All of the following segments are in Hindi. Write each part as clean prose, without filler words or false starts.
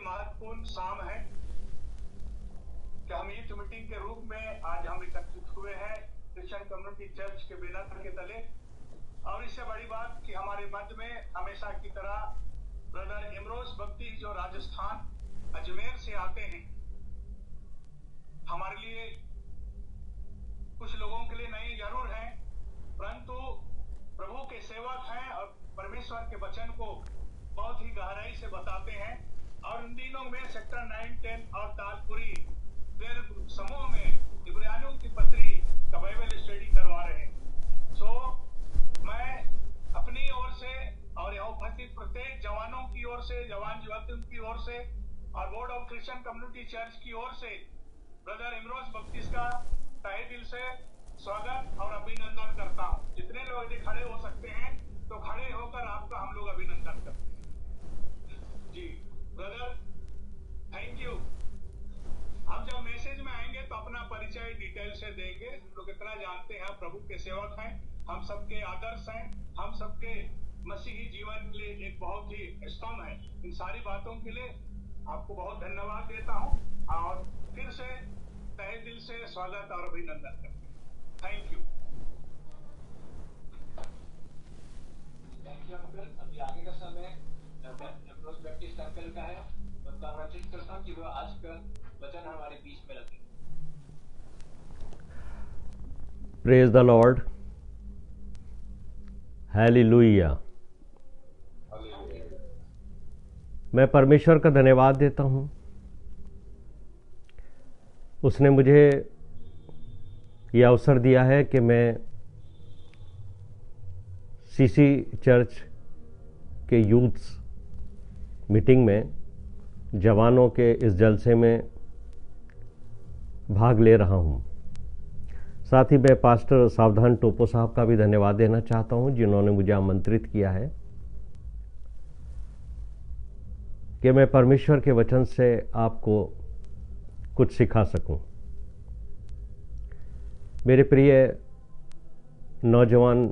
महत्वपूर्ण शाम है कि हम यूथ मीटिंग के रूप में आज हम एकत्रित हुए हैं क्रिश्चियन कम्युनिटी चर्च के बैनर के तले। और इससे बड़ी बात कि हमारे मध्य में हमेशा की तरह ब्रदर इमरोज बख्ती जो राजस्थान अजमेर से आते हैं, हमारे लिए कुछ लोगों के लिए नए जरूर हैं, परंतु प्रभु के सेवक हैं और परमेश्वर के वचन को बहुत ही गहराई से बताते हैं। और इन दिनों में सेक्टर 9, 10 और तालपुरी समूह में इब्रानियों की पत्री का बाइबल स्टडी करवा रहे हैं। सो मैं अपनी ओर से और यहाँ उपस्थित प्रत्येक जवानों की ओर से, जवान युवतियों की ओर से और board of Christian community church की ओर से ब्रदर इमरोज बख्ती का तहे दिल से स्वागत और अभिनंदन करता हूँ। जितने लोग यदि खड़े हो सकते हैं तो खड़े होकर आपका हम लोग अभिनंदन करते हैं। जी ब्रदर, थैंक यू। हम जब मैसेज में आएंगे तो अपना परिचय डिटेल से देंगे। हम लोग इतना जानते हैं प्रभु के सेवक हैं, हम सबके आदर्श हैं, हम सबके मसीही जीवन के लिए एक बहुत ही स्तंभ है। इन सारी बातों के लिए आपको बहुत धन्यवाद देता हूँ और फिर से तहे दिल से स्वागत और अभिनंदन करते हैं। Thank you. Thank you uncle. अभी आगे का समय इमरोज बैप्टिस्ट अंकल का है। मैं कांग्रेचुलेट करता हूँ कि वो आज का वचन हमारे बीच में रखें। Praise the Lord, hallelujah. मैं परमेश्वर का धन्यवाद देता हूँ, उसने मुझे ये अवसर दिया है कि मैं सीसी चर्च के यूथ्स मीटिंग में जवानों के इस जलसे में भाग ले रहा हूँ। साथ ही मैं पास्टर सावधान टोपो साहब का भी धन्यवाद देना चाहता हूँ, जिन्होंने मुझे आमंत्रित किया है कि मैं परमेश्वर के वचन से आपको कुछ सिखा सकूं। मेरे प्रिय नौजवान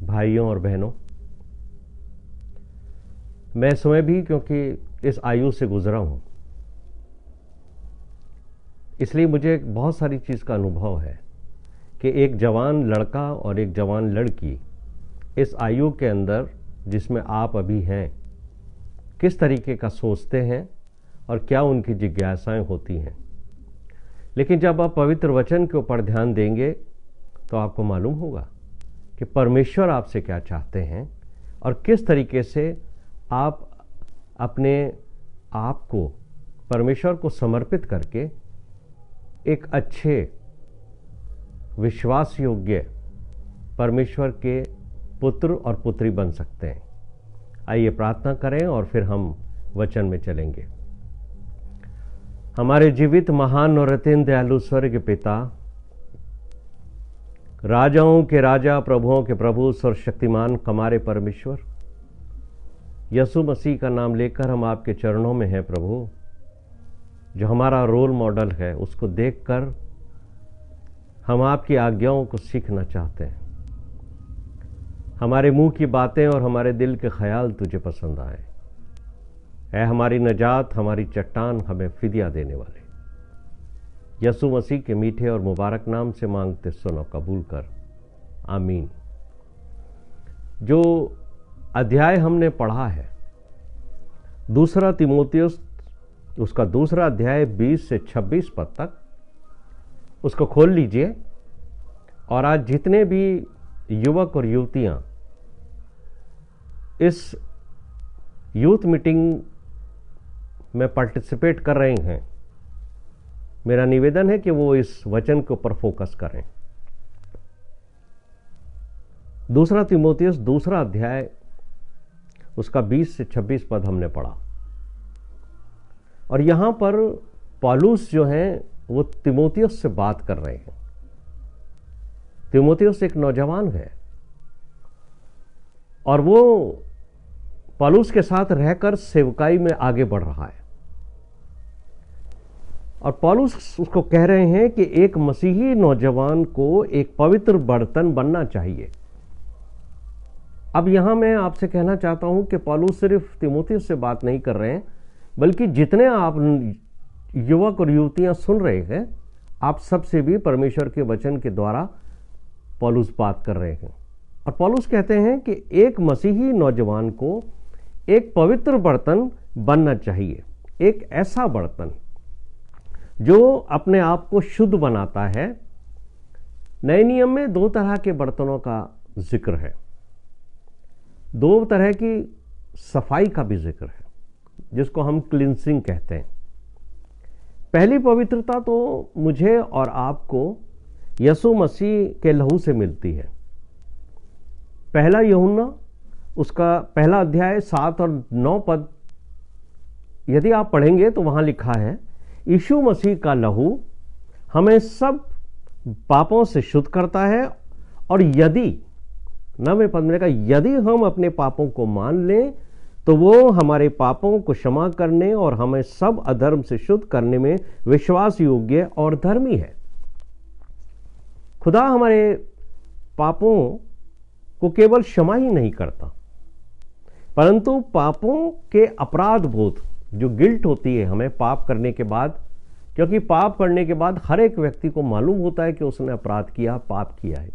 भाइयों और बहनों, मैं स्वयं भी क्योंकि इस आयु से गुजरा हूं, इसलिए मुझे बहुत सारी चीज़ का अनुभव है कि एक जवान लड़का और एक जवान लड़की इस आयु के अंदर जिसमें आप अभी हैं, किस तरीके का सोचते हैं और क्या उनकी जिज्ञासाएं होती हैं। लेकिन जब आप पवित्र वचन के ऊपर ध्यान देंगे तो आपको मालूम होगा कि परमेश्वर आपसे क्या चाहते हैं और किस तरीके से आप अपने आप को परमेश्वर को समर्पित करके एक अच्छे विश्वास योग्य परमेश्वर के पुत्र और पुत्री बन सकते हैं। आइए प्रार्थना करें और फिर हम वचन में चलेंगे। हमारे जीवित महान और अत्यंत दयालु स्वर्ग पिता, राजाओं के राजा, प्रभुओं के प्रभु, सर्वशक्तिमान हमारे परमेश्वर, यीशु मसीह का नाम लेकर हम आपके चरणों में हैं प्रभु। जो हमारा रोल मॉडल है उसको देखकर हम आपकी आज्ञाओं को सीखना चाहते हैं। हमारे मुंह की बातें और हमारे दिल के ख्याल तुझे पसंद आए। ऐ हमारी नजात, हमारी चट्टान, हमें फिदिया देने वाले, यीशु मसीह के मीठे और मुबारक नाम से मांगते सुनो, कबूल कर, आमीन। जो अध्याय हमने पढ़ा है दूसरा तिमोथियुस, उसका दूसरा अध्याय 20 से 26 पद तक, उसको खोल लीजिए। और आज जितने भी युवक और युवतियां इस यूथ मीटिंग में पार्टिसिपेट कर रहे हैं, मेरा निवेदन है कि वो इस वचन के ऊपर फोकस करें। दूसरा तिमोथियुस दूसरा अध्याय उसका 20 से 26 पद हमने पढ़ा। और यहां पर पौलुस जो हैं वो तिमोथियुस से बात कर रहे हैं। तिमोथियुस एक नौजवान है और वो पौलुस के साथ रहकर सेवकाई में आगे बढ़ रहा है। और पौलुस उसको कह रहे हैं कि एक मसीही नौजवान को एक पवित्र बर्तन बनना चाहिए। अब यहां मैं आपसे कहना चाहता हूं कि पौलुस सिर्फ तिमोथियुस से बात नहीं कर रहे हैं, बल्कि जितने आप युवक और युवतियां सुन रहे हैं, आप सबसे भी परमेश्वर के वचन के द्वारा पौलुस बात कर रहे हैं। और पौलुस कहते हैं कि एक मसीही नौजवान को एक पवित्र बर्तन बनना चाहिए, एक ऐसा बर्तन जो अपने आप को शुद्ध बनाता है। नए नियम में दो तरह के बर्तनों का जिक्र है, दो तरह की सफाई का भी जिक्र है, जिसको हम क्लींसिंग कहते हैं। पहली पवित्रता तो मुझे और आपको यीशु मसीह के लहू से मिलती है। पहला यूहन्ना उसका पहला अध्याय 7 और 9 पद यदि आप पढ़ेंगे तो वहां लिखा है, यीशु मसीह का लहू हमें सब पापों से शुद्ध करता है, और यदि 9वें पद में कहा, यदि हम अपने पापों को मान लें तो वो हमारे पापों को क्षमा करने और हमें सब अधर्म से शुद्ध करने में विश्वास योग्य और धर्मी है। खुदा हमारे पापों को केवल क्षमा ही नहीं करता, परंतु पापों के अपराध बोध, जो गिल्ट होती है हमें पाप करने के बाद, क्योंकि पाप करने के बाद हर एक व्यक्ति को मालूम होता है कि उसने अपराध किया, पाप किया है,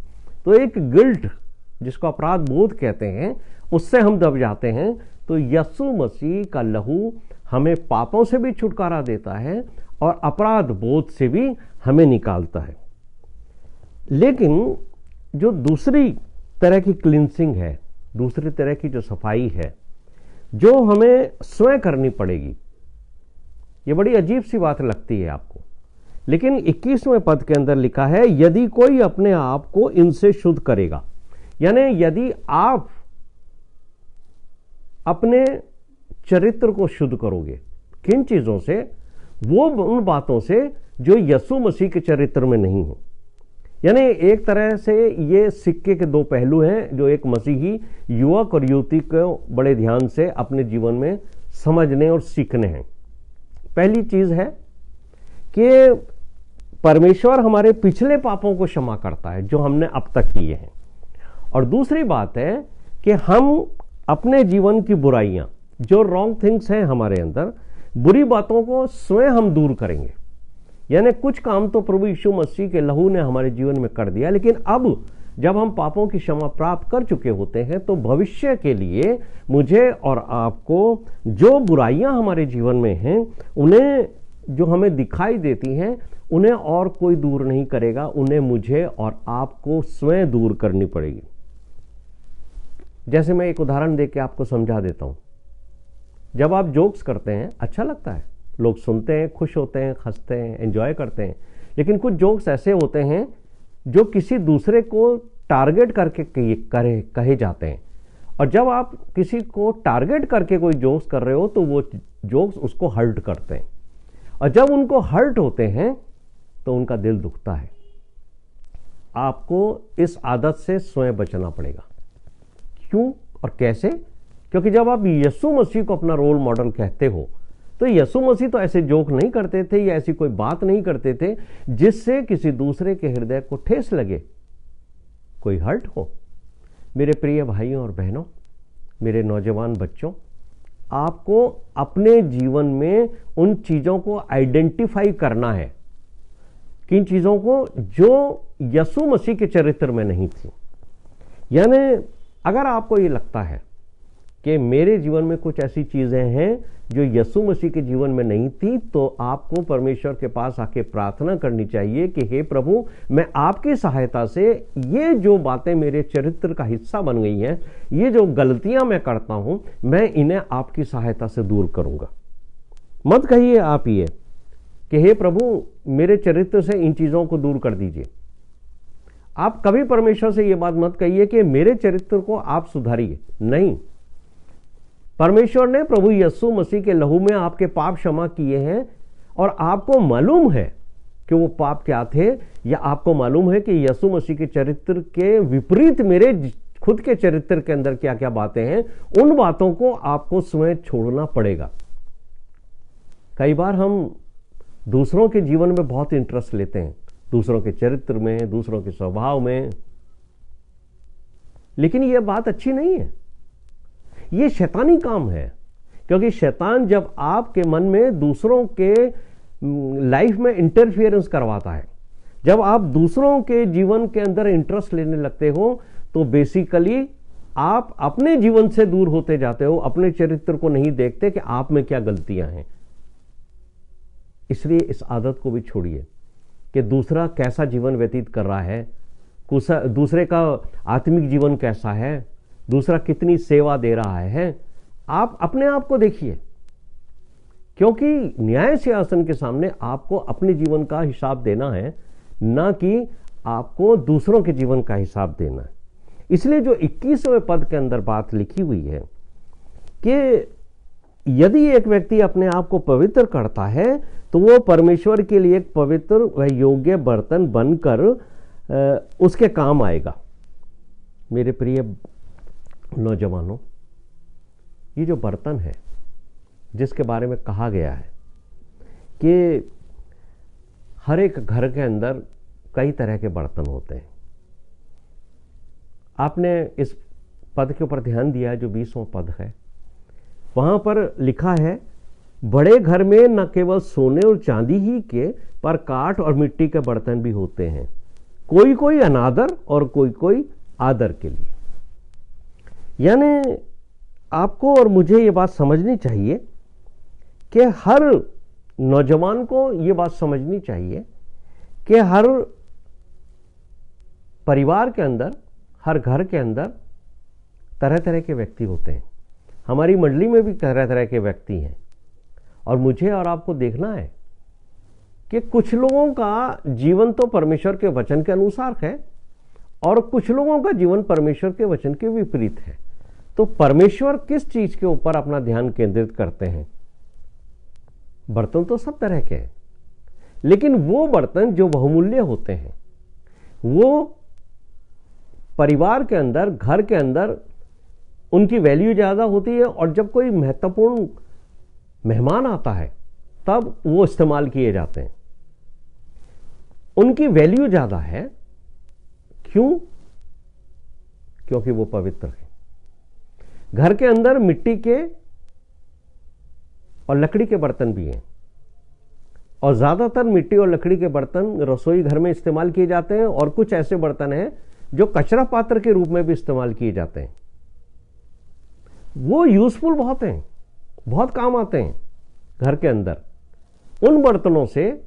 तो एक गिल्ट जिसको अपराध बोध कहते हैं, उससे हम दब जाते हैं। तो यीशु मसीह का लहू हमें पापों से भी छुटकारा देता है और अपराध बोध से भी हमें निकालता है। लेकिन जो दूसरी तरह की क्लींसिंग है, दूसरी तरह की जो सफाई है, जो हमें स्वयं करनी पड़ेगी, ये बड़ी अजीब सी बात लगती है आपको, लेकिन 21वें पद के अंदर लिखा है, यदि कोई अपने आप को इनसे शुद्ध करेगा, यानी यदि आप अपने चरित्र को शुद्ध करोगे, किन चीजों से? वो उन बातों से जो यीशु मसीह के चरित्र में नहीं हो। यानी एक तरह से ये सिक्के के दो पहलू हैं जो एक मसीही युवक और युवती को बड़े ध्यान से अपने जीवन में समझने और सीखने हैं। पहली चीज है कि परमेश्वर हमारे पिछले पापों को क्षमा करता है जो हमने अब तक किए हैं, और दूसरी बात है कि हम अपने जीवन की बुराइयां, जो रॉन्ग थिंग्स हैं हमारे अंदर, बुरी बातों को स्वयं हम दूर करेंगे। यानी कुछ काम तो प्रभु यीशु मसीह के लहू ने हमारे जीवन में कर दिया, लेकिन अब जब हम पापों की क्षमा प्राप्त कर चुके होते हैं तो भविष्य के लिए मुझे और आपको जो बुराइयां हमारे जीवन में हैं, उन्हें जो हमें दिखाई देती हैं, उन्हें और कोई दूर नहीं करेगा, उन्हें मुझे और आपको स्वयं दूर करनी पड़ेगी। जैसे मैं एक उदाहरण देके आपको समझा देता हूं। जब आप जोक्स करते हैं अच्छा लगता है, लोग सुनते हैं, खुश होते हैं, हंसते हैं, एंजॉय करते हैं, लेकिन कुछ जोक्स ऐसे होते हैं जो किसी दूसरे को टारगेट करके कहे जाते हैं, और जब आप किसी को टारगेट करके कोई जोक्स कर रहे हो तो वो जोक्स उसको हर्ट करते हैं, और जब उनको हर्ट होते हैं तो उनका दिल दुखता है। आपको इस आदत से स्वयं बचना पड़ेगा। क्यों और कैसे? क्योंकि जब आप यीशु मसीह को अपना रोल मॉडल कहते हो तो यीशु मसीह तो ऐसे जोक नहीं करते थे या ऐसी कोई बात नहीं करते थे जिससे किसी दूसरे के हृदय को ठेस लगे, कोई हर्ट हो। मेरे प्रिय भाइयों और बहनों, मेरे नौजवान बच्चों, आपको अपने जीवन में उन चीजों को आइडेंटिफाई करना है, किन चीजों को जो यीशु मसीह के चरित्र में नहीं थी। यानी अगर आपको ये लगता है कि मेरे जीवन में कुछ ऐसी चीजें हैं जो यीशु मसीह के जीवन में नहीं थी, तो आपको परमेश्वर के पास आके प्रार्थना करनी चाहिए कि हे प्रभु, मैं आपकी सहायता से ये जो बातें मेरे चरित्र का हिस्सा बन गई हैं, ये जो गलतियां मैं करता हूं, मैं इन्हें आपकी सहायता से दूर करूंगा। मत कहिए आप ये कि हे प्रभु, मेरे चरित्र से इन चीजों को दूर कर दीजिए। आप कभी परमेश्वर से ये बात मत कहिए कि मेरे चरित्र को आप सुधारिए। नहीं, परमेश्वर ने प्रभु यीशु मसीह के लहू में आपके पाप क्षमा किए हैं, और आपको मालूम है कि वो पाप क्या थे, या आपको मालूम है कि यीशु मसीह के चरित्र के विपरीत मेरे खुद के चरित्र के अंदर क्या क्या बातें हैं, उन बातों को आपको स्वयं छोड़ना पड़ेगा। कई बार हम दूसरों के जीवन में बहुत इंटरेस्ट लेते हैं, दूसरों के चरित्र में, दूसरों के स्वभाव में, लेकिन यह बात अच्छी नहीं है। यह शैतानी काम है। क्योंकि शैतान जब आपके मन में दूसरों के लाइफ में इंटरफियरेंस करवाता है, जब आप दूसरों के जीवन के अंदर इंटरेस्ट लेने लगते हो, तो बेसिकली आप अपने जीवन से दूर होते जाते हो, अपने चरित्र को नहीं देखते कि आप में क्या गलतियां हैं। इसलिए इस आदत को भी छोड़िए कि दूसरा कैसा जीवन व्यतीत कर रहा है, दूसरे का आत्मिक जीवन कैसा है, दूसरा कितनी सेवा दे रहा है, आप अपने आप को देखिए, क्योंकि न्याय सिंहासन के सामने आपको अपने जीवन का हिसाब देना है, ना कि आपको दूसरों के जीवन का हिसाब देना है। इसलिए जो 21वें पद के अंदर बात लिखी हुई है कि यदि एक व्यक्ति अपने आप को पवित्र करता है तो वो परमेश्वर के लिए एक पवित्र व योग्य बर्तन बनकर उसके काम आएगा। मेरे प्रिय नौजवानों, ये जो बर्तन है जिसके बारे में कहा गया है कि हर एक घर के अंदर कई तरह के बर्तन होते हैं। आपने इस पद के ऊपर ध्यान दिया, जो 20वां पद है, वहां पर लिखा है, बड़े घर में न केवल सोने और चांदी ही के पर काठ और मिट्टी के बर्तन भी होते हैं, कोई कोई अनादर और कोई कोई आदर के लिए। यानी आपको और मुझे ये बात समझनी चाहिए कि हर नौजवान को ये बात समझनी चाहिए कि हर परिवार के अंदर, हर घर के अंदर तरह तरह के व्यक्ति होते हैं। हमारी मंडली में भी तरह तरह के व्यक्ति हैं, और मुझे और आपको देखना है कि कुछ लोगों का जीवन तो परमेश्वर के वचन के अनुसार है और कुछ लोगों का जीवन परमेश्वर के वचन के विपरीत है। तो परमेश्वर किस चीज के ऊपर अपना ध्यान केंद्रित करते हैं? बर्तन तो सब तरह के हैं, लेकिन वो बर्तन जो बहुमूल्य होते हैं, वो परिवार के अंदर, घर के अंदर उनकी वैल्यू ज्यादा होती है, और जब कोई महत्वपूर्ण मेहमान आता है तब वो इस्तेमाल किए जाते हैं। उनकी वैल्यू ज्यादा है। क्यों? क्योंकि वो पवित्र है। घर के अंदर मिट्टी के और लकड़ी के बर्तन भी हैं, और ज्यादातर मिट्टी और लकड़ी के बर्तन रसोई घर में इस्तेमाल किए जाते हैं, और कुछ ऐसे बर्तन हैं जो कचरा पात्र के रूप में भी इस्तेमाल किए जाते हैं। वो यूजफुल बहुत हैं, बहुत काम आते हैं घर के अंदर, उन बर्तनों से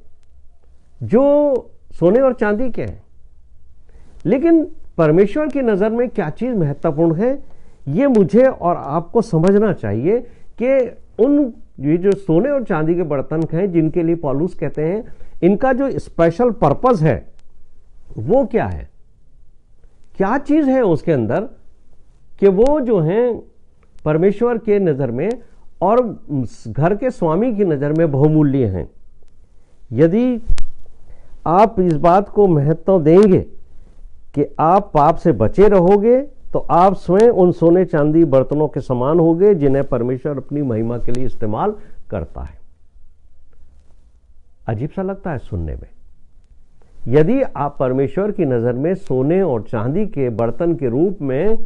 जो सोने और चांदी के हैं। लेकिन परमेश्वर की नजर में क्या चीज महत्वपूर्ण है, ये मुझे और आपको समझना चाहिए कि ये जो सोने और चांदी के बर्तन हैं, जिनके लिए पौलुस कहते हैं, इनका जो स्पेशल पर्पस है वो क्या है, क्या चीज है उसके अंदर कि वो जो हैं परमेश्वर के नजर में और घर के स्वामी की नजर में बहुमूल्य हैं। यदि आप इस बात को महत्व देंगे कि आप पाप से बचे रहोगे, तो आप स्वयं उन सोने चांदी बर्तनों के समान होगे जिन्हें परमेश्वर अपनी महिमा के लिए इस्तेमाल करता है। अजीब सा लगता है सुनने में। यदि आप परमेश्वर की नजर में सोने और चांदी के बर्तन के रूप में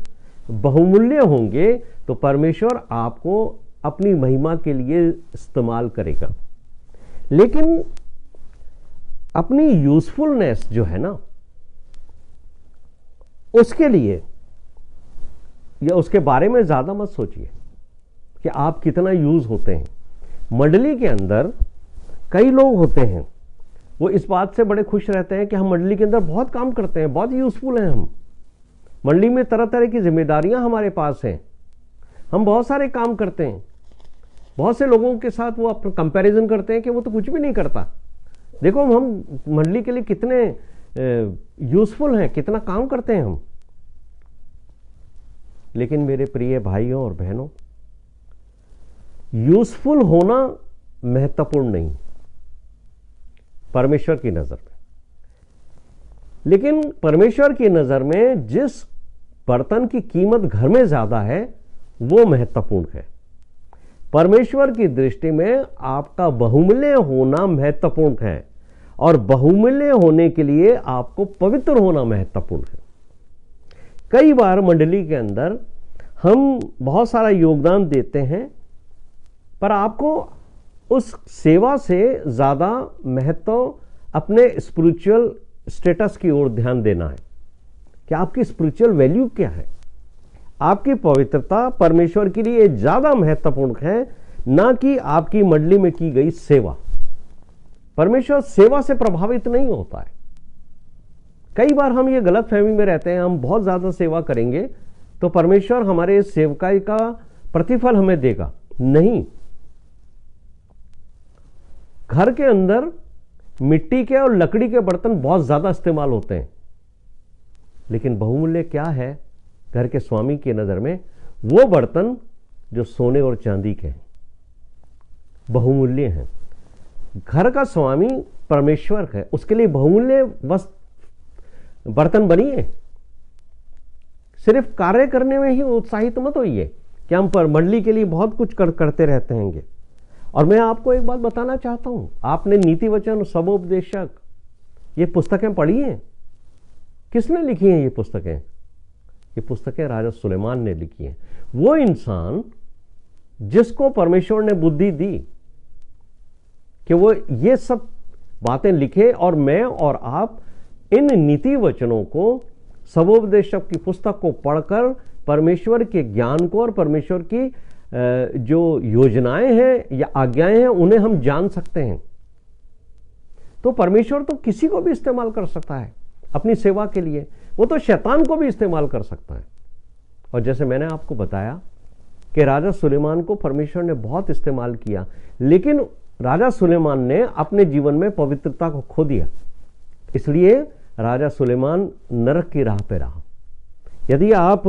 बहुमूल्य होंगे, तो परमेश्वर आपको अपनी महिमा के लिए इस्तेमाल करेगा। लेकिन अपनी यूजफुलनेस जो है ना, उसके लिए या उसके बारे में ज्यादा मत सोचिए कि आप कितना यूज होते हैं। मंडली के अंदर कई लोग होते हैं, वो इस बात से बड़े खुश रहते हैं कि हम मंडली के अंदर बहुत काम करते हैं, बहुत यूजफुल हैं हम। मंडली में तरह तरह की जिम्मेदारियां हमारे पास हैं, हम बहुत सारे काम करते हैं। बहुत से लोगों के साथ वो अपना कंपैरिजन करते हैं कि वो तो कुछ भी नहीं करता। देखो हम मंडली के लिए कितने यूजफुल हैं, कितना काम करते हैं हम। लेकिन मेरे प्रिय भाइयों और बहनों, यूजफुल होना महत्वपूर्ण नहीं परमेश्वर की नजर में। लेकिन परमेश्वर की नजर में जिस बर्तन की कीमत घर में ज्यादा है वो महत्वपूर्ण है। परमेश्वर की दृष्टि में आपका बहुमूल्य होना महत्वपूर्ण है, और बहुमूल्य होने के लिए आपको पवित्र होना महत्वपूर्ण है। कई बार मंडली के अंदर हम बहुत सारा योगदान देते हैं, पर आपको उस सेवा से ज़्यादा महत्व अपने स्पिरिचुअल स्टेटस की ओर ध्यान देना है कि आपकी स्पिरिचुअल वैल्यू क्या है। आपकी पवित्रता परमेश्वर के लिए ज़्यादा महत्वपूर्ण है, ना कि आपकी मंडली में की गई सेवा। परमेश्वर सेवा से प्रभावित नहीं होता है। कई बार हम ये गलत फहमी में रहते हैं, हम बहुत ज़्यादा सेवा करेंगे तो परमेश्वर हमारे सेवकाई का प्रतिफल हमें देगा। नहीं, घर के अंदर मिट्टी के और लकड़ी के बर्तन बहुत ज्यादा इस्तेमाल होते हैं, लेकिन बहुमूल्य क्या है घर के स्वामी की नजर में? वो बर्तन जो सोने और चांदी के हैं, बहुमूल्य हैं। घर का स्वामी परमेश्वर है, उसके लिए बहुमूल्य बर्तन बनिए। सिर्फ कार्य करने में ही उत्साहित मत होइए कि हम पर मंडली के लिए बहुत कुछ करते रहते हैं। और मैं आपको एक बात बताना चाहता हूं, आपने नीति वचन, सबोपदेशक ये पुस्तकें पढ़ी हैं? किसने लिखी हैं ये पुस्तकें? ये पुस्तकें राजा सुलेमान ने लिखी हैं। वो इंसान जिसको परमेश्वर ने बुद्धि दी कि वो ये सब बातें लिखे, और मैं और आप इन नीति वचनों को, सबोपदेशक की पुस्तक को पढ़कर परमेश्वर के ज्ञान को और परमेश्वर की जो योजनाएं हैं या आज्ञाएं हैं उन्हें हम जान सकते हैं। तो परमेश्वर तो किसी को भी इस्तेमाल कर सकता है अपनी सेवा के लिए, वो तो शैतान को भी इस्तेमाल कर सकता है। और जैसे मैंने आपको बताया कि राजा सुलेमान को परमेश्वर ने बहुत इस्तेमाल किया, लेकिन राजा सुलेमान ने अपने जीवन में पवित्रता को खो दिया, इसलिए राजा सुलेमान नरक की राह पे रहा। यदि आप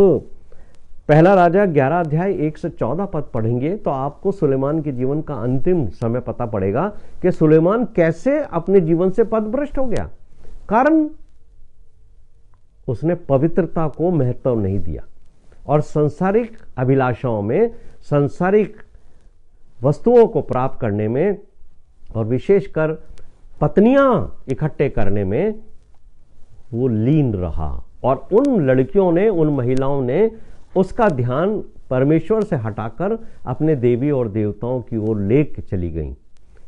पहला राजा 11 अध्याय 1 से 14 पद पढ़ेंगे तो आपको सुलेमान के जीवन का अंतिम समय पता पड़ेगा कि सुलेमान कैसे अपने जीवन से पथभ्रष्ट हो गया। कारण उसने पवित्रता को महत्व नहीं दिया और संसारिक अभिलाषाओं में, सांसारिक वस्तुओं को प्राप्त करने में और विशेषकर पत्नियां इकट्ठे करने में वो लीन रहा। और उन लड़कियों ने, उन महिलाओं ने उसका ध्यान परमेश्वर से हटाकर अपने देवी और देवताओं की ओर लेकर चली गई।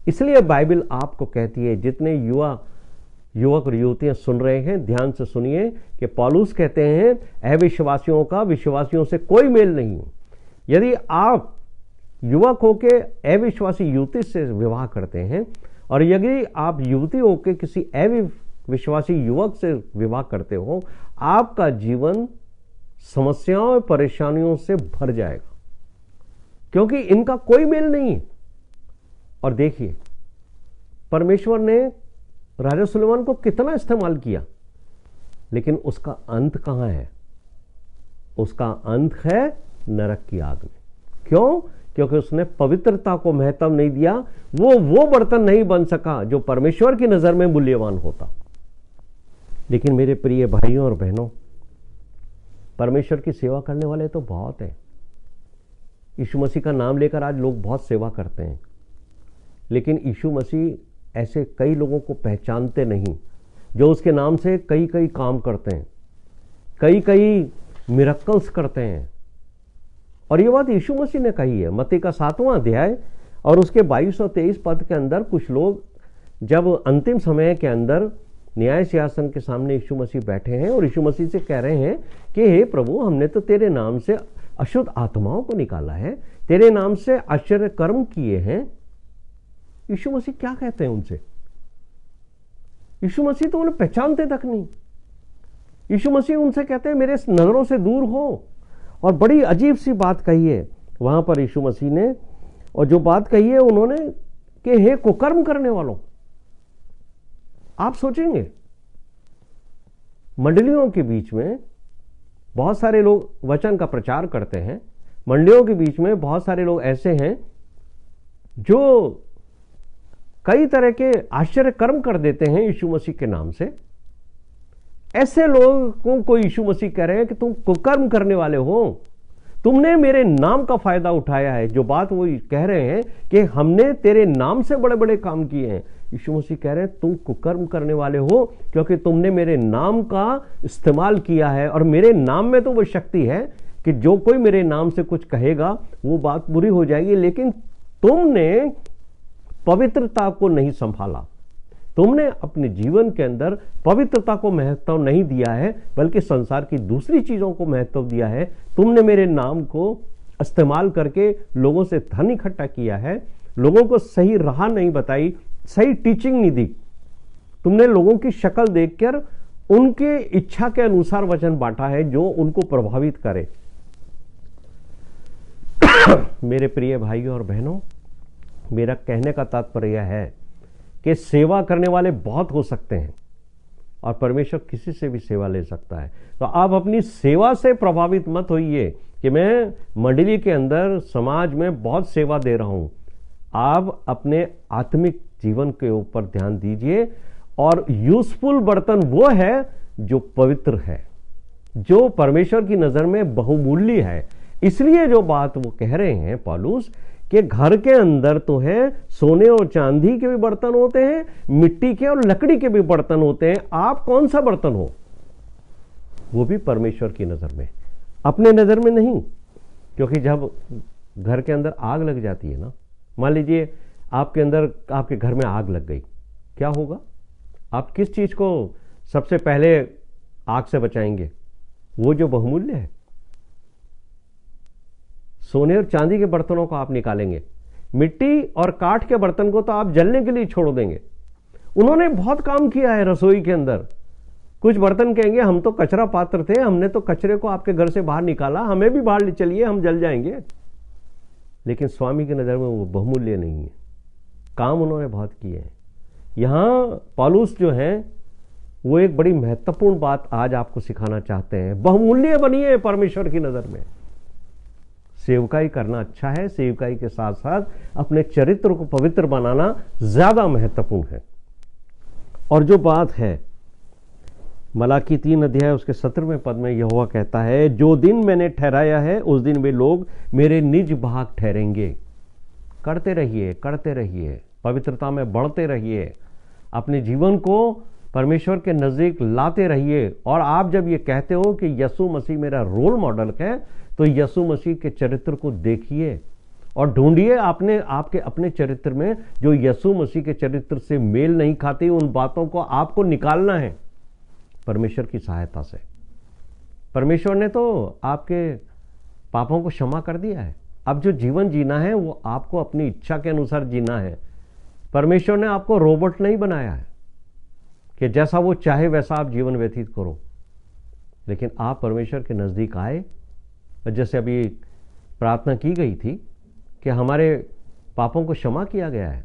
इसलिए बाइबल आपको कहती है, जितने युवक और युवतियां सुन रहे हैं ध्यान से सुनिए कि पौलुस कहते हैं अविश्वासियों का विश्वासियों से कोई मेल नहीं। यदि आप युवक होके अविश्वासी युवती से विवाह करते हैं और यदि आप युवती होके किसी अविश्वासी युवक से विवाह करते हो, आपका जीवन समस्याओं और परेशानियों से भर जाएगा, क्योंकि इनका कोई मेल नहीं है। और देखिए परमेश्वर ने राजा सुलेमान को कितना इस्तेमाल किया, लेकिन उसका अंत कहां है? उसका अंत है नरक की आग में। क्यों? क्योंकि उसने पवित्रता को महत्व नहीं दिया। वो बर्तन नहीं बन सका जो परमेश्वर की नजर में मूल्यवान होता। लेकिन मेरे प्रिय भाइयों और बहनों, परमेश्वर की सेवा करने वाले तो बहुत हैं। यीशु मसीह का नाम लेकर आज लोग बहुत सेवा करते हैं, लेकिन यीशु मसीह ऐसे कई लोगों को पहचानते नहीं जो उसके नाम से कई कई काम करते हैं, कई कई मिरेकल्स करते हैं। और ये बात यीशु मसीह ने कही है। मत्ती का 7वां अध्याय और उसके 22 और 23 पद के अंदर कुछ लोग जब अंतिम समय के अंदर न्याय सिंहासन के सामने यीशु मसीह बैठे हैं और यीशु मसीह से कह रहे हैं कि हे प्रभु, हमने तो तेरे नाम से अशुद्ध आत्माओं को निकाला है, तेरे नाम से आश्चर्य कर्म किए हैं। यीशु मसीह क्या कहते हैं उनसे? यीशु मसीह तो उन्हें पहचानते तक नहीं। यीशु मसीह उनसे कहते हैं मेरे नजरों से दूर हो। और बड़ी अजीब सी बात कही है वहां पर यीशु मसीह ने, और जो बात कही है उन्होंने कि हे कुकर्म करने वालों। आप सोचेंगे मंडलियों के बीच में बहुत सारे लोग वचन का प्रचार करते हैं, मंडलियों के बीच में बहुत सारे लोग ऐसे हैं जो कई तरह के आश्चर्य कर्म कर देते हैं यीशु मसीह के नाम से। ऐसे लोगों को यीशु मसीह कह रहे हैं कि तुम कुकर्म करने वाले हो, तुमने मेरे नाम का फायदा उठाया है। जो बात वो कह रहे हैं कि हमने तेरे नाम से बड़े बड़े काम किए हैं, यीशु मसीह कह रहे हैं तुम कुकर्म करने वाले हो, क्योंकि तुमने मेरे नाम का इस्तेमाल किया है। और मेरे नाम में तो वो शक्ति है कि जो कोई मेरे नाम से कुछ कहेगा वो बात बुरी हो जाएगी, लेकिन तुमने पवित्रता को नहीं संभाला, तुमने अपने जीवन के अंदर पवित्रता को महत्व नहीं दिया है, बल्कि संसार की दूसरी चीजों को महत्व दिया है। तुमने मेरे नाम को इस्तेमाल करके लोगों से धन इकट्ठा किया है, लोगों को सही राह नहीं बताई, सही टीचिंग नहीं दी। तुमने लोगों की शक्ल देखकर उनके इच्छा के अनुसार वचन बांटा है जो उनको प्रभावित करे। मेरे प्रिय भाइयों और बहनों, मेरा कहने का तात्पर्य है कि सेवा करने वाले बहुत हो सकते हैं और परमेश्वर किसी से भी सेवा ले सकता है। तो आप अपनी सेवा से प्रभावित मत होइए कि मैं मंडली के अंदर समाज में बहुत सेवा दे रहा हूं। आप अपने आत्मिक जीवन के ऊपर ध्यान दीजिए, और यूजफुल बर्तन वो है जो पवित्र है, जो परमेश्वर की नजर में बहुमूल्य है। इसलिए जो बात वो कह रहे हैं पौलुस, कि घर के अंदर तो है सोने और चांदी के भी बर्तन होते हैं, मिट्टी के और लकड़ी के भी बर्तन होते हैं। आप कौन सा बर्तन हो? वो भी परमेश्वर की नजर में, अपने नजर में नहीं। क्योंकि जब घर के अंदर आग लग जाती है ना, मान लीजिए आपके अंदर, आपके घर में आग लग गई, क्या होगा? आप किस चीज को सबसे पहले आग से बचाएंगे? वो जो बहुमूल्य है, सोने और चांदी के बर्तनों को आप निकालेंगे, मिट्टी और काठ के बर्तन को तो आप जलने के लिए छोड़ देंगे। उन्होंने बहुत काम किया है रसोई के अंदर। कुछ बर्तन कहेंगे हम तो कचरा पात्र थे, हमने तो कचरे को आपके घर से बाहर निकाला, हमें भी बाहर ले चलिए, हम जल जाएंगे। लेकिन स्वामी की नजर में वो बहुमूल्य नहीं है। काम उन्होंने बहुत किए हैं। यहां पौलुस जो है वो एक बड़ी महत्वपूर्ण बात आज आपको सिखाना चाहते हैं। बहुमूल्य बनिए परमेश्वर की नजर में। सेवकाई करना अच्छा है, सेवकाई के साथ साथ अपने चरित्र को पवित्र बनाना ज्यादा महत्वपूर्ण है। और जो बात है मलाकी 3 अध्याय उसके 17वें पद में यहोवा कहता है, जो दिन मैंने ठहराया है उस दिन वे लोग मेरे निज भाग ठहरेंगे। करते रहिए, करते रहिए, पवित्रता में बढ़ते रहिए, अपने जीवन को परमेश्वर के नजदीक लाते रहिए। और आप जब ये कहते हो कि यीशु मसीह मेरा रोल मॉडल है, तो यीशु मसीह के चरित्र को देखिए और ढूंढिए आपके अपने चरित्र में जो यीशु मसीह के चरित्र से मेल नहीं खाती, उन बातों को आपको निकालना है परमेश्वर की सहायता से। परमेश्वर ने तो आपके पापों को क्षमा कर दिया है। अब जो जीवन जीना है वो आपको अपनी इच्छा के अनुसार जीना है। परमेश्वर ने आपको रोबोट नहीं बनाया है कि जैसा वो चाहे वैसा आप जीवन व्यतीत करो, लेकिन आप परमेश्वर के नजदीक आए। जैसे अभी प्रार्थना की गई थी कि हमारे पापों को क्षमा किया गया है,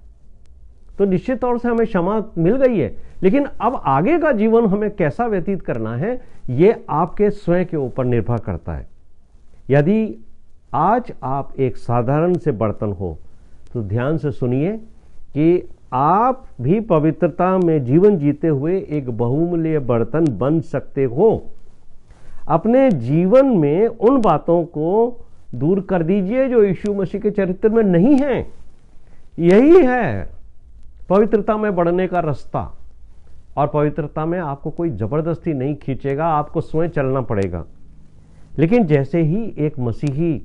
तो निश्चित तौर से हमें क्षमा मिल गई है, लेकिन अब आगे का जीवन हमें कैसा व्यतीत करना है ये आपके स्वयं के ऊपर निर्भर करता है। यदि आज आप एक साधारण से बर्तन हो तो ध्यान से सुनिए कि आप भी पवित्रता में जीवन जीते हुए एक बहुमूल्य बर्तन बन सकते हो। अपने जीवन में उन बातों को दूर कर दीजिए जो यीशु मसीह के चरित्र में नहीं है। यही है पवित्रता में बढ़ने का रास्ता। और पवित्रता में आपको कोई जबरदस्ती नहीं खींचेगा, आपको स्वयं चलना पड़ेगा। लेकिन जैसे ही एक मसीही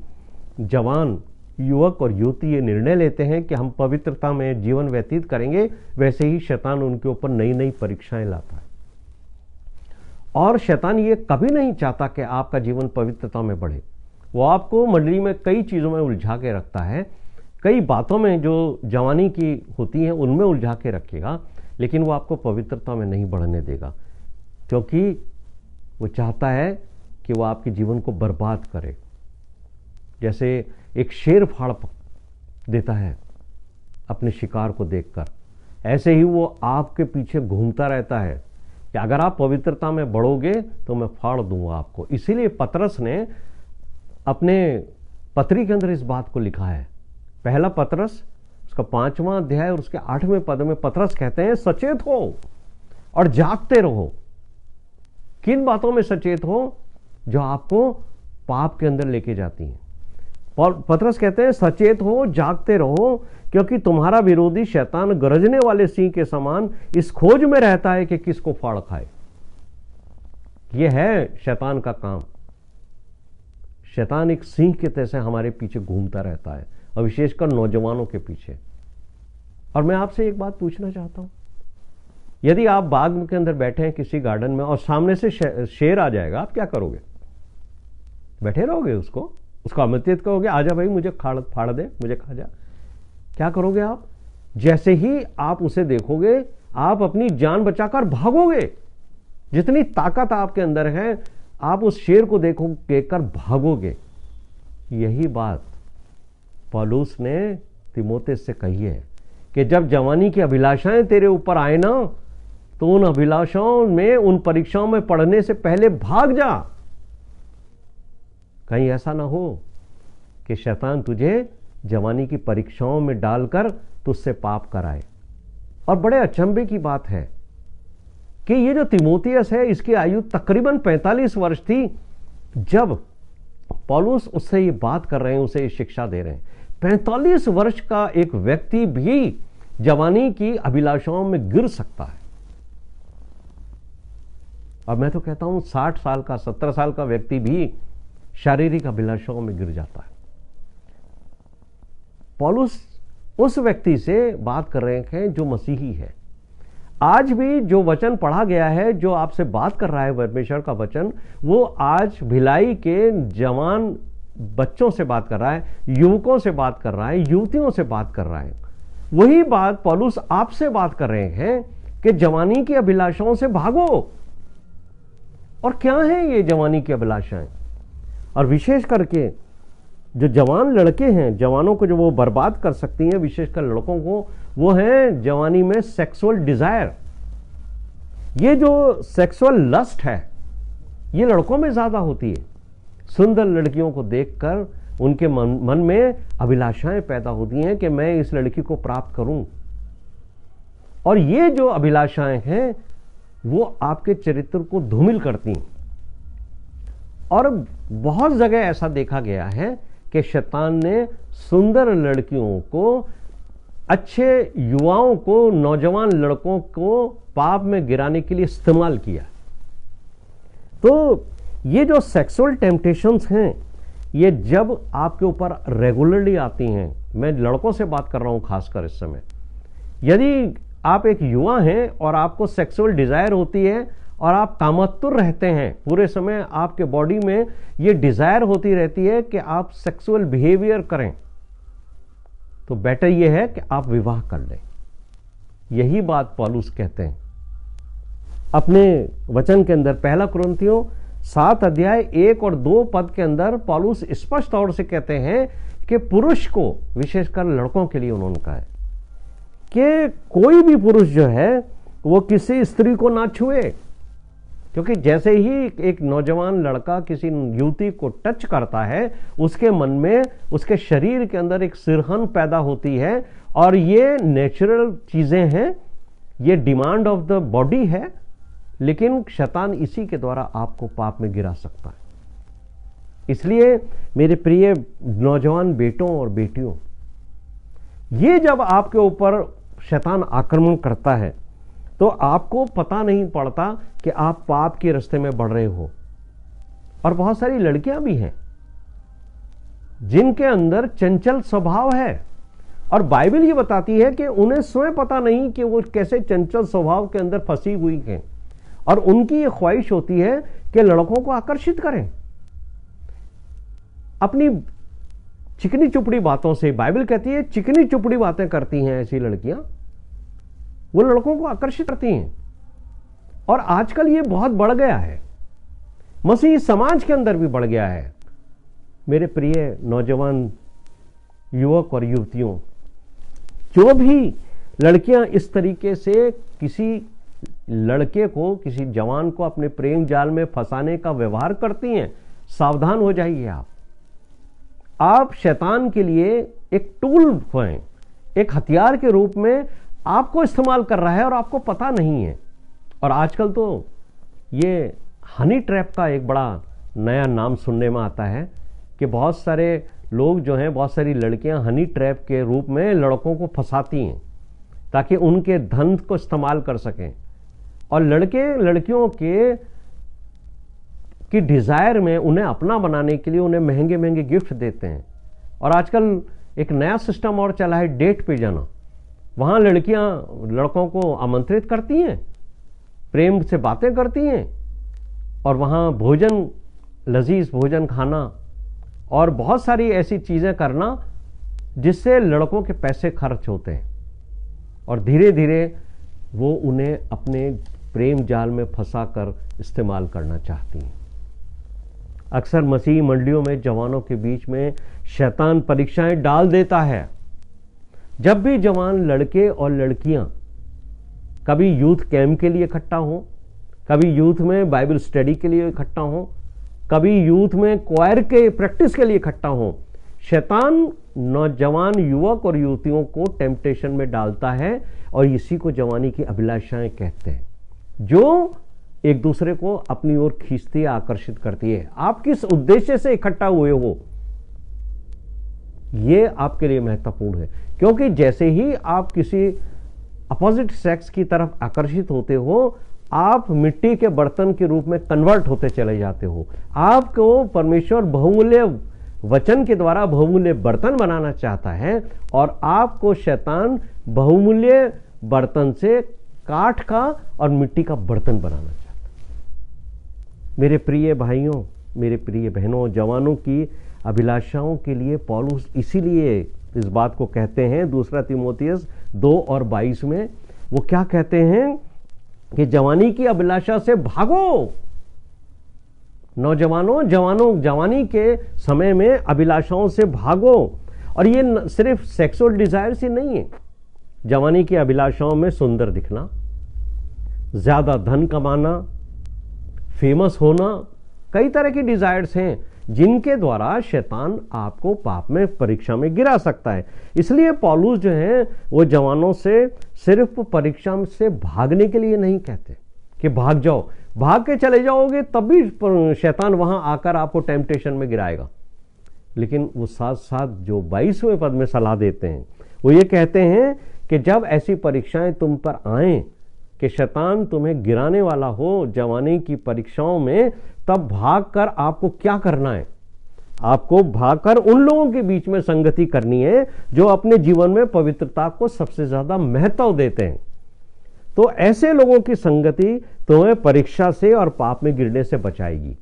जवान, युवक और युवती ये निर्णय लेते हैं कि हम पवित्रता में जीवन व्यतीत करेंगे, वैसे ही शैतान उनके ऊपर नई नई परीक्षाएं लाता है। और शैतान ये कभी नहीं चाहता कि आपका जीवन पवित्रता में बढ़े। वो आपको मंडली में कई चीज़ों में उलझा के रखता है, कई बातों में जो जवानी की होती हैं उनमें उलझा के रखेगा, लेकिन वो आपको पवित्रता में नहीं बढ़ने देगा, क्योंकि वो चाहता है कि वो आपके जीवन को बर्बाद करे। जैसे एक शेर फाड़ देता है अपने शिकार को देखकर, ऐसे ही वो आपके पीछे घूमता रहता है कि अगर आप पवित्रता में बढ़ोगे तो मैं फाड़ दूंगा आपको। इसीलिए पतरस ने अपने पत्री के अंदर इस बात को लिखा है। पहला पतरस उसका 5वां अध्याय और उसके 8वें पद में पतरस कहते हैं, सचेत हो और जागते रहो। किन बातों में सचेत हो? जो आपको पाप के अंदर लेके जाती हैं। पतरस कहते हैं सचेत हो, जागते रहो, क्योंकि तुम्हारा विरोधी शैतान गरजने वाले सिंह के समान इस खोज में रहता है कि किसको फाड़ खाए। यह है शैतान का काम। शैतान एक सिंह के तैसे हमारे पीछे घूमता रहता है और विशेषकर नौजवानों के पीछे। और मैं आपसे एक बात पूछना चाहता हूं, यदि आप बाग के अंदर बैठे हैं किसी गार्डन में और सामने से शेर आ जाएगा, आप क्या करोगे? बैठे रहोगे? उसको आमंत्रित करोगे, आजा भाई मुझे फाड़ दे, मुझे खा जा? क्या करोगे आप? जैसे ही आप उसे देखोगे आप अपनी जान बचाकर भागोगे। जितनी ताकत आपके अंदर है आप उस शेर को देखकर भागोगे। यही बात पौलुस ने तीमुथियुस से कही है कि जब जवानी की अभिलाषाएं तेरे ऊपर आए ना, तो उन अभिलाषाओं में, उन परीक्षाओं में पढ़ने से पहले भाग जा। कहीं ऐसा ना हो कि शैतान तुझे जवानी की परीक्षाओं में डालकर तुझसे पाप कराए। और बड़े अचंभे की बात है कि ये जो तीमुथियुस है, इसकी आयु तकरीबन 45 वर्ष थी जब पौलुस उससे ये बात कर रहे हैं, उसे ये शिक्षा दे रहे हैं। 45 वर्ष का एक व्यक्ति भी जवानी की अभिलाषाओं में गिर सकता है। और मैं तो कहता हूं 60 साल का, 70 साल का व्यक्ति भी शारीरिक अभिलाषाओं में गिर जाता है। पौलुस उस व्यक्ति से बात कर रहे हैं जो मसीही है। आज भी जो वचन पढ़ा गया है, जो आपसे बात कर रहा है परमेश्वर का वचन, वो आज भिलाई के जवान बच्चों से बात कर रहा है, युवकों से बात कर रहा है, युवतियों से बात कर रहा है। वही बात पौलुस आपसे बात कर रहे हैं कि जवानी की अभिलाषाओं से भागो। और क्या है ये जवानी की अभिलाषाएं? और विशेष करके जो जवान लड़के हैं, जवानों को जो वो बर्बाद कर सकती हैं, विशेषकर लड़कों को, वो है जवानी में सेक्सुअल डिजायर। ये जो सेक्सुअल लस्ट है ये लड़कों में ज्यादा होती है। सुंदर लड़कियों को देखकर उनके मन में अभिलाषाएं पैदा होती हैं कि मैं इस लड़की को प्राप्त करूं। और ये जो अभिलाषाएं हैं वो आपके चरित्र को धूमिल करती हैं। और बहुत जगह ऐसा देखा गया है कि शैतान ने सुंदर लड़कियों को, अच्छे युवाओं को, नौजवान लड़कों को पाप में गिराने के लिए इस्तेमाल किया। तो ये जो सेक्सुअल टेम्पटेशंस हैं, ये जब आपके ऊपर रेगुलरली आती हैं, मैं लड़कों से बात कर रहा हूं खासकर इस समय, यदि आप एक युवा हैं और आपको सेक्सुअल डिजायर होती है और आप कामातुर रहते हैं, पूरे समय आपके बॉडी में ये डिजायर होती रहती है कि आप सेक्सुअल बिहेवियर करें, तो बेटर ये है कि आप विवाह कर लें। यही बात पौलुस कहते हैं अपने वचन के अंदर। 1 कुरिन्थियों 7 अध्याय 1 और 2 पद के अंदर पौलुस स्पष्ट तौर से कहते हैं कि पुरुष को, विशेषकर लड़कों के लिए उन्होंने कहा है कि कोई भी पुरुष जो है वो किसी स्त्री को ना छुए, क्योंकि जैसे ही एक नौजवान लड़का किसी युवती को टच करता है, उसके मन में, उसके शरीर के अंदर एक सिरहन पैदा होती है। और ये नेचुरल चीजें हैं, ये डिमांड ऑफ द बॉडी है, लेकिन शैतान इसी के द्वारा आपको पाप में गिरा सकता है। इसलिए मेरे प्रिय नौजवान बेटों और बेटियों, ये जब आपके ऊपर शैतान आक्रमण करता है तो आपको पता नहीं पड़ता कि आप पाप के रास्ते में बढ़ रहे हो। और बहुत सारी लड़कियां भी हैं जिनके अंदर चंचल स्वभाव है, और बाइबल ये बताती है कि उन्हें स्वयं पता नहीं कि वो कैसे चंचल स्वभाव के अंदर फंसी हुई हैं, और उनकी ये ख्वाहिश होती है कि लड़कों को आकर्षित करें अपनी चिकनी चुपड़ी बातों से। बाइबल कहती है चिकनी चुपड़ी बातें करती हैं ऐसी लड़कियां, वो लड़कों को आकर्षित करती हैं। और आजकल ये बहुत बढ़ गया है, मसीही समाज के अंदर भी बढ़ गया है। मेरे प्रिय नौजवान युवक और युवतियों, जो भी लड़कियां इस तरीके से किसी लड़के को, किसी जवान को अपने प्रेम जाल में फंसाने का व्यवहार करती हैं, सावधान हो जाइए। आप शैतान के लिए एक टूल हैं, एक हथियार के रूप में आपको इस्तेमाल कर रहा है और आपको पता नहीं है। और आजकल तो ये हनी ट्रैप का एक बड़ा नया नाम सुनने में आता है कि बहुत सारे लोग जो हैं, बहुत सारी लड़कियां हनी ट्रैप के रूप में लड़कों को फंसाती हैं ताकि उनके धन को इस्तेमाल कर सकें। और लड़के लड़कियों की डिजायर में उन्हें अपना बनाने के लिए उन्हें महंगे महंगे गिफ्ट देते हैं। और आजकल एक नया सिस्टम और चला है, डेट पे जाना। वहां लड़कियां लड़कों को आमंत्रित करती हैं, प्रेम से बातें करती हैं, और वहां भोजन, लजीज भोजन खाना और बहुत सारी ऐसी चीजें करना जिससे लड़कों के पैसे खर्च होते हैं, और धीरे धीरे वो उन्हें अपने प्रेम जाल में फंसाकर इस्तेमाल करना चाहती हैं। अक्सर मसीही मंडलियों में जवानों के बीच में शैतान परीक्षाएं डाल देता है। जब भी जवान लड़के और लड़कियां कभी यूथ कैंप के लिए इकट्ठा हो, कभी यूथ में बाइबल स्टडी के लिए इकट्ठा हो, कभी यूथ में क्वायर के प्रैक्टिस के लिए इकट्ठा हो, शैतान नौजवान युवक और युवतियों को टेम्पटेशन में डालता है, और इसी को जवानी की अभिलाषाएं कहते हैं, जो एक दूसरे को अपनी ओर खींचती है, आकर्षित करती है। आप किस उद्देश्य से इकट्ठा हुए हो, यह आपके लिए महत्वपूर्ण है, क्योंकि जैसे ही आप किसी अपोजिट सेक्स की तरफ आकर्षित होते हो, आप मिट्टी के बर्तन के रूप में कन्वर्ट होते चले जाते हो। आपको परमेश्वर बहुमूल्य वचन के द्वारा बहुमूल्य बर्तन बनाना चाहता है, और आपको शैतान बहुमूल्य बर्तन से काठ का और मिट्टी का बर्तन बनाना चाहता है। मेरे प्रिय भाइयों, मेरे प्रिय बहनों, जवानों की अभिलाषाओं के लिए पौलुस इसीलिए इस बात को कहते हैं, दूसरा तीमुथियुस 2:22 में वो क्या कहते हैं कि जवानी की अभिलाषा से भागो। नौजवानों, जवानी के समय में अभिलाषाओं से भागो। और ये सिर्फ सेक्सुअल डिजायर्स ही नहीं है। जवानी की अभिलाषाओं में सुंदर दिखना, ज्यादा धन कमाना, फेमस होना, कई तरह की डिजायर्स हैं जिनके द्वारा शैतान आपको पाप में, परीक्षा में गिरा सकता है। इसलिए पौलुस जो है वो जवानों से सिर्फ परीक्षा से भागने के लिए नहीं कहते कि भाग जाओ, भाग के चले जाओगे तब भी शैतान वहां आकर आपको टेम्पटेशन में गिराएगा। लेकिन वो साथ साथ जो 22वें पद में सलाह देते हैं, वो ये कहते हैं कि जब ऐसी परीक्षाएं तुम पर आए कि शैतान तुम्हें गिराने वाला हो जवानी की परीक्षाओं में, तब भागकर आपको क्या करना है? आपको भागकर उन लोगों के बीच में संगति करनी है जो अपने जीवन में पवित्रता को सबसे ज्यादा महत्व देते हैं। तो ऐसे लोगों की संगति तुम्हें परीक्षा से और पाप में गिरने से बचाएगी।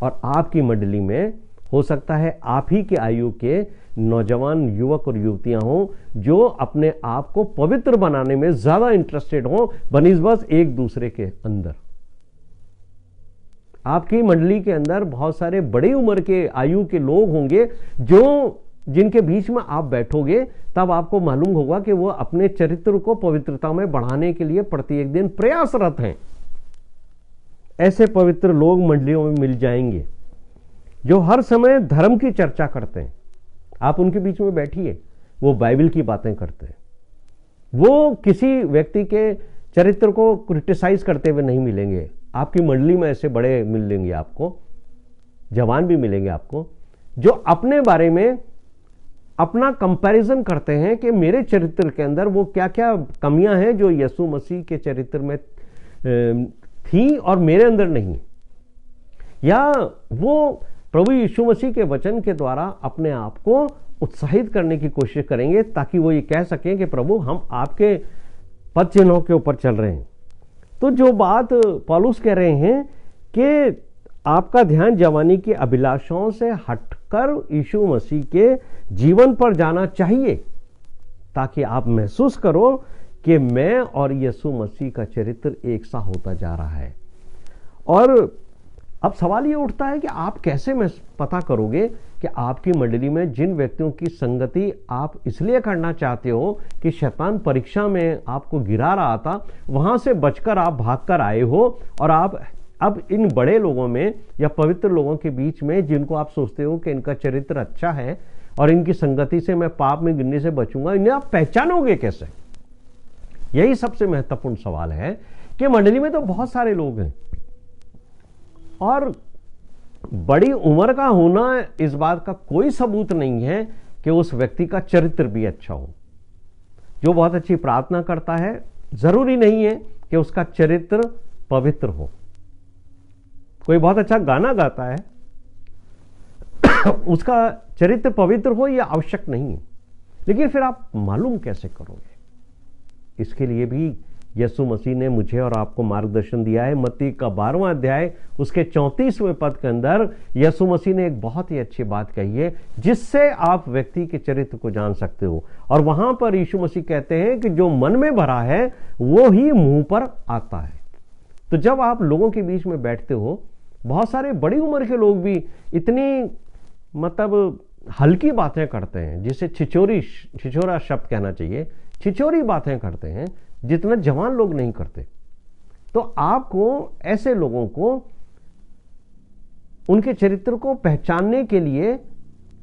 और आपकी मंडली में हो सकता है आप ही के आयु के नौजवान युवक और युवतियां हों जो अपने आप को पवित्र बनाने में ज्यादा इंटरेस्टेड हों बनिस्बत एक दूसरे के अंदर। आपकी मंडली के अंदर बहुत सारे बड़ी उम्र के आयु के लोग होंगे जिनके बीच में आप बैठोगे, तब आपको मालूम होगा कि वो अपने चरित्र को पवित्रता में बढ़ाने के लिए प्रत्येक दिन प्रयासरत हैं। ऐसे पवित्र लोग मंडलियों में मिल जाएंगे जो हर समय धर्म की चर्चा करते हैं। आप उनके बीच में बैठिए, वो बाइबल की बातें करते हैं। वो किसी व्यक्ति के चरित्र को क्रिटिसाइज करते हुए नहीं मिलेंगे। आपकी मंडली में ऐसे बड़े मिलेंगे आपको, जवान भी मिलेंगे आपको, जो अपने बारे में अपना कंपैरिजन करते हैं कि मेरे चरित्र के अंदर वो क्या क्या कमियां हैं जो यीशु मसीह के चरित्र में थी और मेरे अंदर नहीं, या वो प्रभु यीशु मसीह के वचन के द्वारा अपने आप को उत्साहित करने की कोशिश करेंगे ताकि वो ये कह सकें कि प्रभु हम आपके पद चिन्हों के ऊपर चल रहे हैं। तो जो बात पौलुस कह रहे हैं कि आपका ध्यान जवानी की अभिलाषाओं से हटकर यीशु मसीह के जीवन पर जाना चाहिए ताकि आप महसूस करो कि मैं और यीशु मसीह का चरित्र एक सा होता जा रहा है। और अब सवाल ये उठता है कि आप कैसे पता करोगे कि आपकी मंडली में जिन व्यक्तियों की संगति आप इसलिए करना चाहते हो कि शैतान परीक्षा में आपको गिरा रहा था, वहां से बचकर आप भागकर आए हो और आप अब इन बड़े लोगों में या पवित्र लोगों के बीच में जिनको आप सोचते हो कि इनका चरित्र अच्छा है और इनकी संगति से मैं पाप में गिरने से बचूंगा, इन्हें आप पहचानोगे कैसे? यही सबसे महत्वपूर्ण सवाल है कि मंडली में तो बहुत सारे लोग हैं और बड़ी उम्र का होना इस बात का कोई सबूत नहीं है कि उस व्यक्ति का चरित्र भी अच्छा हो। जो बहुत अच्छी प्रार्थना करता है जरूरी नहीं है कि उसका चरित्र पवित्र हो। कोई बहुत अच्छा गाना गाता है उसका चरित्र पवित्र हो यह आवश्यक नहीं है। लेकिन फिर आप मालूम कैसे करोगे? इसके लिए भी यीशु मसीह ने मुझे और आपको मार्गदर्शन दिया है। मत्ती का 12वां अध्याय उसके 34वें पद के अंदर यीशु मसीह ने एक बहुत ही अच्छी बात कही है, जिससे आप व्यक्ति के चरित्र को जान सकते हो। और वहां पर यीशु मसीह कहते हैं कि जो मन में भरा है वो ही मुंह पर आता है। तो जब आप लोगों के बीच में बैठते हो, बहुत सारे बड़ी उम्र के लोग भी इतनी मतलब हल्की बातें करते हैं, जिसे छिछोरा शब्द कहना चाहिए, छिछोरी बातें करते हैं, जितना जवान लोग नहीं करते। तो आपको ऐसे लोगों को उनके चरित्र को पहचानने के लिए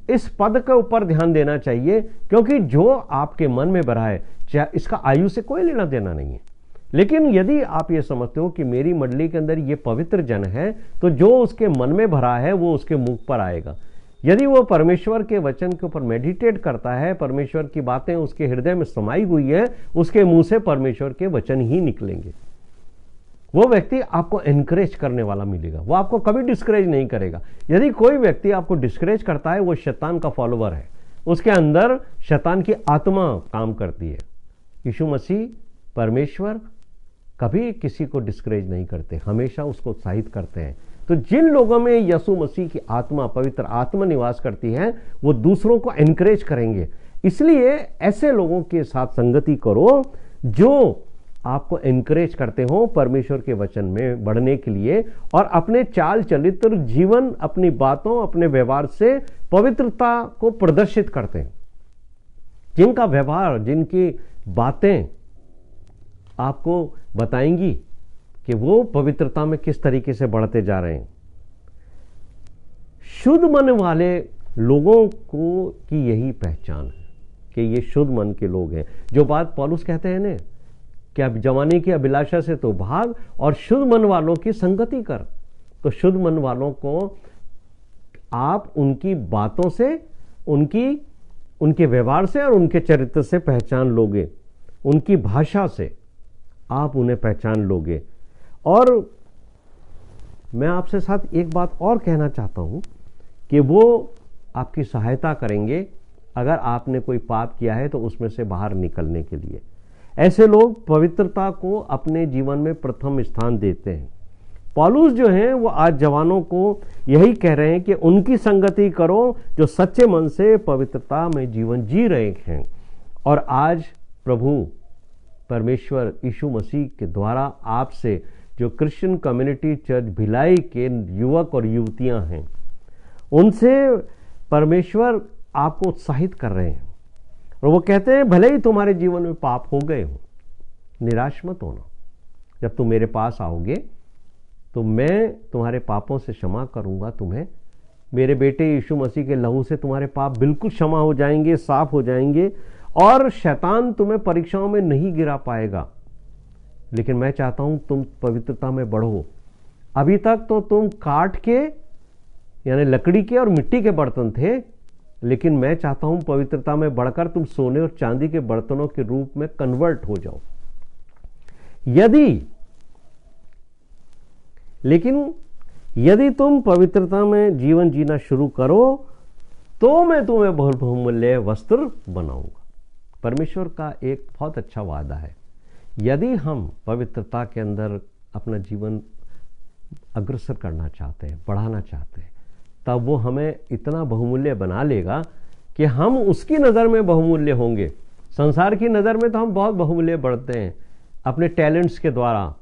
इस पद के ऊपर ध्यान देना चाहिए, क्योंकि जो आपके मन में भरा है इसका आयु से कोई लेना देना नहीं है। लेकिन यदि आप ये समझते हो कि मेरी मंडली के अंदर ये पवित्र जन है, तो जो उसके मन में भरा है वो उसके मुख पर आएगा। यदि वो परमेश्वर के वचन के ऊपर मेडिटेट करता है, परमेश्वर की बातें उसके हृदय में समाई हुई है, उसके मुंह से परमेश्वर के वचन ही निकलेंगे। वो व्यक्ति आपको एनकरेज करने वाला मिलेगा, वो आपको कभी डिस्करेज नहीं करेगा। यदि कोई व्यक्ति आपको डिस्करेज करता है, वो शैतान का फॉलोवर है, उसके अंदर शैतान की आत्मा काम करती है। यीशु मसीह परमेश्वर कभी किसी को डिस्करेज नहीं करते, हमेशा उसको उत्साहित करते हैं। तो जिन लोगों में यीशु मसीह की आत्मा, पवित्र आत्मा निवास करती है, वो दूसरों को एनकरेज करेंगे। इसलिए ऐसे लोगों के साथ संगति करो जो आपको एनकरेज करते हो परमेश्वर के वचन में बढ़ने के लिए, और अपने चाल चरित्र, जीवन, अपनी बातों, अपने व्यवहार से पवित्रता को प्रदर्शित करते हैं। जिनका व्यवहार, जिनकी बातें आपको बताएंगी कि वो पवित्रता में किस तरीके से बढ़ते जा रहे हैं। शुद्ध मन वाले लोगों को की यही पहचान है कि ये शुद्ध मन के लोग हैं। जो बात पौलुस कहते हैं ना कि अब जवानी की अभिलाषा से तो भाग और शुद्ध मन वालों की संगति कर। तो शुद्ध मन वालों को आप उनकी बातों से, उनके व्यवहार से और उनके चरित्र से पहचान लोगे, उनकी भाषा से आप उन्हें पहचान लोगे। और मैं आपसे साथ एक बात और कहना चाहता हूं कि वो आपकी सहायता करेंगे अगर आपने कोई पाप किया है तो उसमें से बाहर निकलने के लिए। ऐसे लोग पवित्रता को अपने जीवन में प्रथम स्थान देते हैं। पौलुस जो हैं वो आज जवानों को यही कह रहे हैं कि उनकी संगति करो जो सच्चे मन से पवित्रता में जीवन जी रहे हैं। और आज प्रभु परमेश्वर यीशु मसीह के द्वारा आपसे जो क्रिश्चियन कम्युनिटी चर्च भिलाई के युवक और युवतियां हैं, उनसे परमेश्वर आपको उत्साहित कर रहे हैं। और वो कहते हैं भले ही तुम्हारे जीवन में पाप हो गए हो, निराश मत होना। जब तुम मेरे पास आओगे तो मैं तुम्हारे पापों से क्षमा करूंगा तुम्हें। मेरे बेटे यीशु मसीह के लहू से तुम्हारे पाप बिल्कुल क्षमा हो जाएंगे, साफ हो जाएंगे, और शैतान तुम्हें परीक्षाओं में नहीं गिरा पाएगा। लेकिन मैं चाहता हूं तुम पवित्रता में बढ़ो। अभी तक तो तुम काठ के यानी लकड़ी के और मिट्टी के बर्तन थे, लेकिन मैं चाहता हूं पवित्रता में बढ़कर तुम सोने और चांदी के बर्तनों के रूप में कन्वर्ट हो जाओ। यदि तुम पवित्रता में जीवन जीना शुरू करो तो मैं तुम्हें बहुमूल्य वस्त्र बनाऊंगा। परमेश्वर का एक बहुत अच्छा वादा है। यदि हम पवित्रता के अंदर अपना जीवन अग्रसर करना चाहते हैं, बढ़ाना चाहते हैं, तब वो हमें इतना बहुमूल्य बना लेगा कि हम उसकी नज़र में बहुमूल्य होंगे। संसार की नज़र में तो हम बहुत बहुमूल्य बढ़ते हैं अपने टैलेंट्स के द्वारा,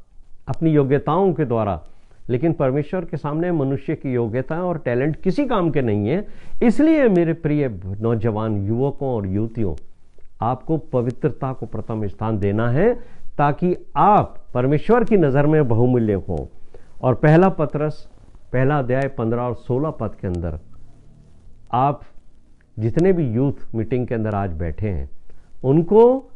अपनी योग्यताओं के द्वारा, लेकिन परमेश्वर के सामने मनुष्य की योग्यता और टैलेंट किसी काम के नहीं है। इसलिए मेरे प्रिय नौजवान युवकों और युवतियों, आपको पवित्रता को प्रथम स्थान देना है ताकि आप परमेश्वर की नज़र में बहुमूल्य हो। और पहला पत्रस पहला अध्याय 15 और 16 पद के अंदर आप जितने भी यूथ मीटिंग के अंदर आज बैठे हैं, उनको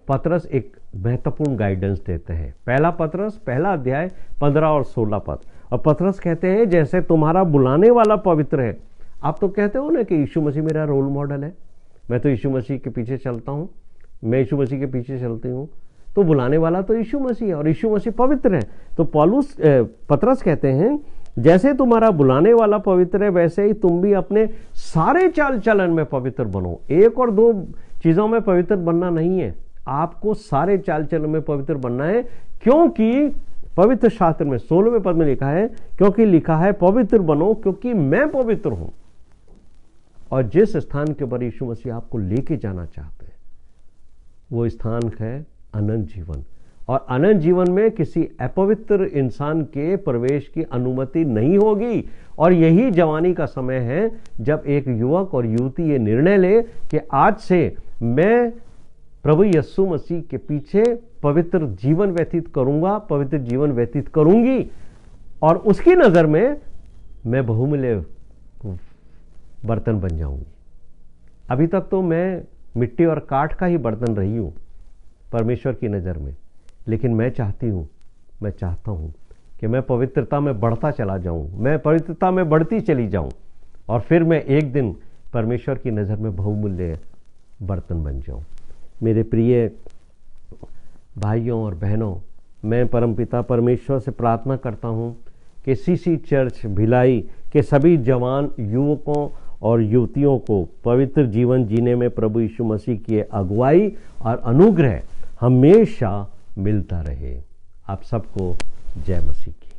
पत्रस एक महत्वपूर्ण गाइडेंस देते हैं। पहला पत्रस पहला अध्याय 15 और 16 पद। और पत्रस कहते हैं जैसे तुम्हारा बुलाने वाला पवित्र है। आप तो कहते हो ना कि यीशु मसीह मेरा रोल मॉडल है, मैं तो यीशु मसीह के पीछे चलता हूँ, मैं यीशु मसीह के पीछे चलती हूँ। तो बुलाने वाला तो यीशु मसीह है और यीशु मसीह पवित्र है। तो पत्रस कहते हैं जैसे तुम्हारा बुलाने वाला पवित्र है, वैसे ही तुम भी अपने सारे चाल चलन में पवित्र बनो। 1 और 2 चीज़ों में पवित्र बनना नहीं है, आपको सारे चाल चलन में पवित्र बनना है, क्योंकि पवित्र शास्त्र में 16वें पद में लिखा है, क्योंकि लिखा है पवित्र बनो क्योंकि मैं पवित्र हूं। और जिस स्थान के ऊपर यीशु मसीह आपको लेके जाना चाहते हैं वो स्थान है अनंत जीवन। और अनंत जीवन में किसी अपवित्र इंसान के प्रवेश की अनुमति नहीं होगी। और यही जवानी का समय है जब एक युवक और युवती ये निर्णय ले कि आज से मैं प्रभु यीशु मसीह के पीछे पवित्र जीवन व्यतीत करूंगा, पवित्र जीवन व्यतीत करूंगी, और उसकी नजर में मैं बहुमूल्य बर्तन बन जाऊंगी। अभी तक तो मैं मिट्टी और काठ का ही बर्तन रही हूं परमेश्वर की नजर में, लेकिन मैं चाहता हूं कि मैं पवित्रता में बढ़ता चला जाऊं, मैं पवित्रता में बढ़ती चली जाऊं, और फिर मैं एक दिन परमेश्वर की नज़र में बहुमूल्य बर्तन बन जाऊं। मेरे प्रिय भाइयों और बहनों, मैं परमपिता परमेश्वर से प्रार्थना करता हूं कि सीसी चर्च भिलाई के सभी जवान युवकों और युवतियों को पवित्र जीवन जीने में प्रभु यीशु मसीह की अगुवाई और अनुग्रह हमेशा मिलता रहे। आप सबको जय मसीह की।